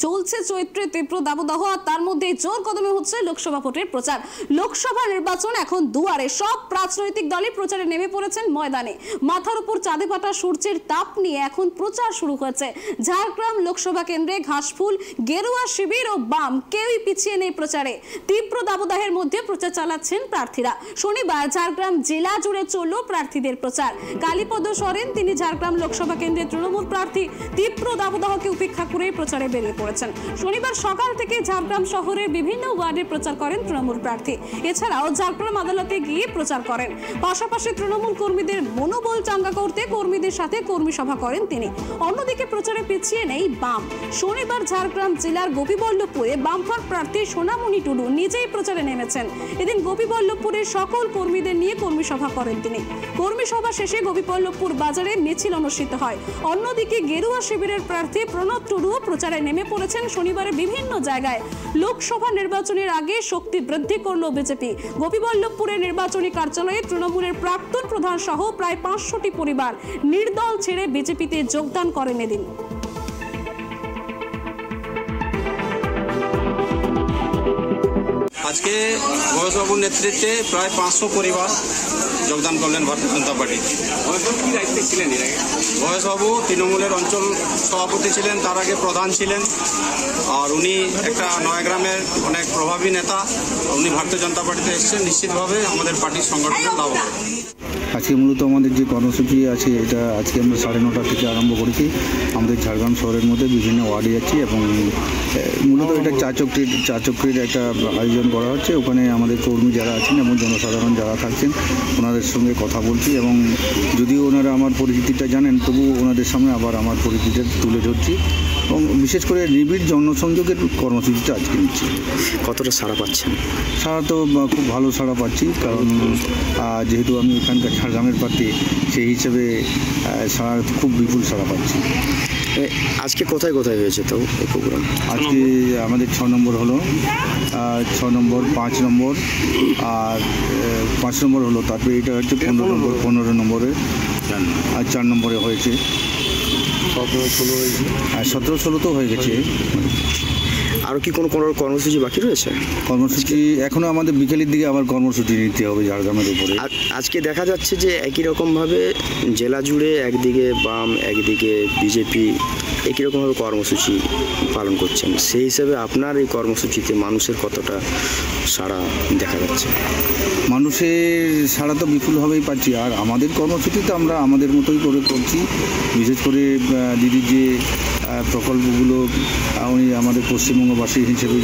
চলছে চৈত্রে তীব্র দাবদাহ, আর তার মধ্যে জোর কদমে হচ্ছে লোকসভা ভোটের প্রচার। লোকসভা নির্বাচন এখন দুয়ারে, সব রাজনৈতিক দলই প্রচারে নেমে পড়েছেন ময়দানে। মাথার উপর চাঁদে পাটা সূর্যের তাপ নিয়ে এখন প্রচার শুরু হয়েছে। ঝাড়গ্রাম লোকসভা কেন্দ্রে ঘাসফুল, গেরুয়া শিবির ও বাম কেউই পিছিয়ে নেই প্রচারে। তীব্র দাবদাহের মধ্যে প্রচার চালাচ্ছেন প্রার্থীরা। শনিবার ঝাড়গ্রাম জেলা জুড়ে চলল প্রার্থীদের প্রচার। কালীপদ সরেন, তিনি ঝাড়গ্রাম লোকসভা কেন্দ্রের তৃণমূল প্রার্থী। তীব্র দাবদাহকে উপেক্ষা করে প্রচারে বেরিয়ে পড়েছেন। শনিবার সকাল থেকে ঝাড়গ্রাম শহরের বিভিন্ন ওয়ার্ডে প্রচার করেন তৃণমূল প্রার্থী। এছাড়াও ঝাড়গ্রাম আদালতে গিয়ে প্রচার করেন। পাশাপাশি তৃণমূল কর্মীদের মনোবল চাঙ্গা করতে কর্মীদের সাথে কর্মী সভা করেন তিনি। অন্যদিকে প্রচারে পিছিয়ে নেই বাম। শনিবার ঝাড়গ্রাম জেলার গোপীবল্লভপুরে বামফ্রন্ট প্রার্থী সোনামণি টুডু নিজেই প্রচারে নেমেছেন। এদিন গোপীবল্লভপুরের সকল কর্মীদের নিয়ে কর্মী সভা করেন তিনি। কর্মী সভা শেষে গোপীবল্লভপুর বাজারে মিছিল অনুষ্ঠিত হয়। অন্যদিকে গেরুয়া শিবিরের প্রার্থী প্রণব টুডুও প্রচারে নেমে পড়েছেন শনিবারে বিভিন্ন জায়গায়। লোকসভা নির্বাচনের আগে শক্তি বৃদ্ধি করল বিজেপি। গোপীবল্লভপুরের নির্বাচনী কার্যালয়ে তৃণমূলের প্রাক্তন প্রধান সহ প্রায় 500টি পরিবার নির্দল ছেড়ে বিজেপিতে যোগদান করেন এদিন। আজকে বয়সবাবুর নেতৃত্বে প্রায় 500 পরিবার যোগদান করলেন ভারতীয় জনতা পার্টি। কি দায়িত্বে ছিলেন এর আগে? বয়সবাবু তৃণমূলের অঞ্চল সভাপতি ছিলেন, তার আগে প্রধান ছিলেন। আর উনি একটা নয়াগ্রামের অনেক প্রভাবী নেতা। উনি ভারতীয় জনতা পার্টিতে এসেছেন, নিশ্চিতভাবে আমাদের পার্টির সংগঠনের লাভ হবে। আজকে মূলত আমাদের যে কর্মসূচি আছে, এটা আজকে আমরা 9:30 থেকে আরম্ভ করেছি। আমাদের ঝাড়গ্রাম শহরের মধ্যে বিভিন্ন ওয়ার্ডে যাচ্ছি এবং মূলত এটা চা চক্রির একটা আয়োজন করা হচ্ছে। ওখানে আমাদের কর্মী যারা আছেন এবং জনসাধারণ যারা থাকছেন ওনাদের সঙ্গে কথা বলছি এবং যদিও ওনারা আমার পরিচিতিটা জানেন, তবু ওনাদের সামনে আবার আমার পরিচিতিটা তুলে ধরছি এবং বিশেষ করে নিবিড় জনসংযোগের কর্মসূচিটা আজকে নিচ্ছি। কতটা সাড়া পাচ্ছেন? সাড়া তো খুব ভালো সাড়া পাচ্ছি, কারণ যেহেতু আমি এখানকার ঝাড়গ্রামের প্রার্থী, সেই হিসেবে সাড়া খুব বিপুল সাড়া পাচ্ছি। আজকে কোথায় কোথায় হয়েছে তো এই প্রোগ্রাম? আজকে আমাদের 6 নম্বর হলো, 6 নম্বর, 5 নম্বর আর 5 নম্বর হলো। তারপরে এটা হচ্ছে 15 নম্বরে আর 4 নম্বরে হয়েছে। 17-16 হয়েছে আর 17-16 তো হয়ে গেছে। আরও কি কোনো কর্মসূচি বাকি রয়েছে? কর্মসূচি এখনও আমাদের বিকেলের দিকে আবার কর্মসূচি নিতে হবে ঝাড়গ্রামের উপরে। আজকে দেখা যাচ্ছে যে একই রকমভাবে জেলা জুড়ে একদিকে বাম, একদিকে বিজেপি একই রকমভাবে কর্মসূচি পালন করছেন। সেই হিসাবে আপনার এই কর্মসূচিতে মানুষের কতটা সাড়া দেখা যাচ্ছে? মানুষের সাড়া তো বিপুলভাবেই পাচ্ছি। আর আমাদের কর্মসূচিতে আমরা আমাদের মতোই করে করছি। বিশেষ করে দিদির যে প্রকল্পগুলো উনি আমাদের পশ্চিমবঙ্গবাসী হিসেবে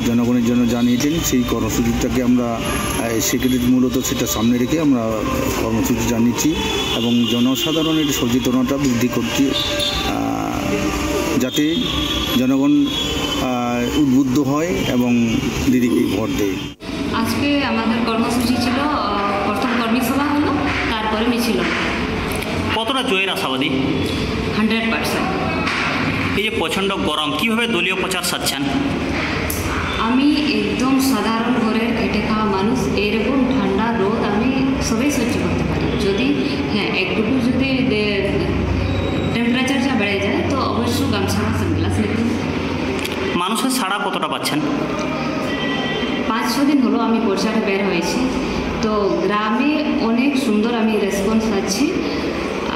জনগণের জন্য জানিয়েছেন, সেই কর্মসূচিটাকে আমরা সেক্ষেত্রে মূলত সেটা সামনে রেখে আমরা কর্মসূচি জানিয়েছি এবং জনসাধারণের সচেতনতা বৃদ্ধি করছি, যাতে জনগণ উদ্বুদ্ধ হয় এবং দিদিকে ভোট দেয়। আজকে আমাদের কর্মসূচি ছিল, প্রথম কর্মী সভা হলো, তারপরে মিছিল। কতটা জয়ের আশাবাদী? 100%। এই যে প্রচণ্ড গরম, কীভাবে দলীয় প্রচার সারছেন? আমি একদম সাধারণ ঘরের খেটে খাওয়া মানুষ, এরকম ঠান্ডা রোদ আমি সবাই সহ্য করতে পারি। যদি একটু যদি টেম্পারেচার যা বেড়ে যায় তো অবশ্যই গামছা সানগ্লাস নিতে। মানুষের সাড়া কতটা পাচ্ছেন? 5-6 দিন হলো আমি প্রচারে বের হয়েছি, তো গ্রামে অনেক সুন্দর আমি রেসপন্স পাচ্ছি।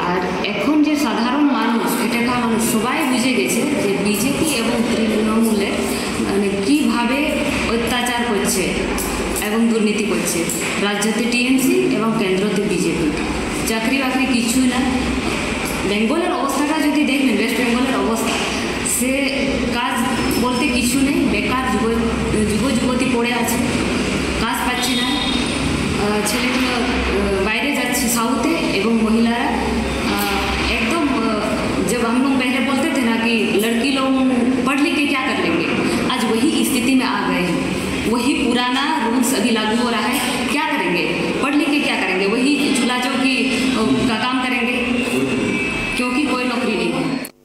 আর এখন যে সাধারণ মানুষ, এটা মানুষ সবাই বুঝে গেছে যে বিজেপি এবং তৃণমূলের মানে কীভাবে অত্যাচার করছে এবং দুর্নীতি করছে। রাজ্যতে টিএমসি এবং কেন্দ্রতে বিজেপি। চাকরি বাকরি কিছুই না। বেঙ্গলের অবস্থাটা যদি দেখবেন, ওয়েস্ট বেঙ্গলের অবস্থা, সে কাজ বলতে কিছু নেই। বেকার যুব যুবতী পড়ে আছে, কাজ পাচ্ছে না। ছেলেগুলো বাইরে যাচ্ছে সাউথে এবং মহিলারা एकदम जब हम लोग पहले बोलते थे ना कि लड़की लोग पढ़ लिख के क्या कर लेंगे, आज वही स्थिति में आ गए हैं। वही पुराना रूल्स अभी लागू हो रहा है।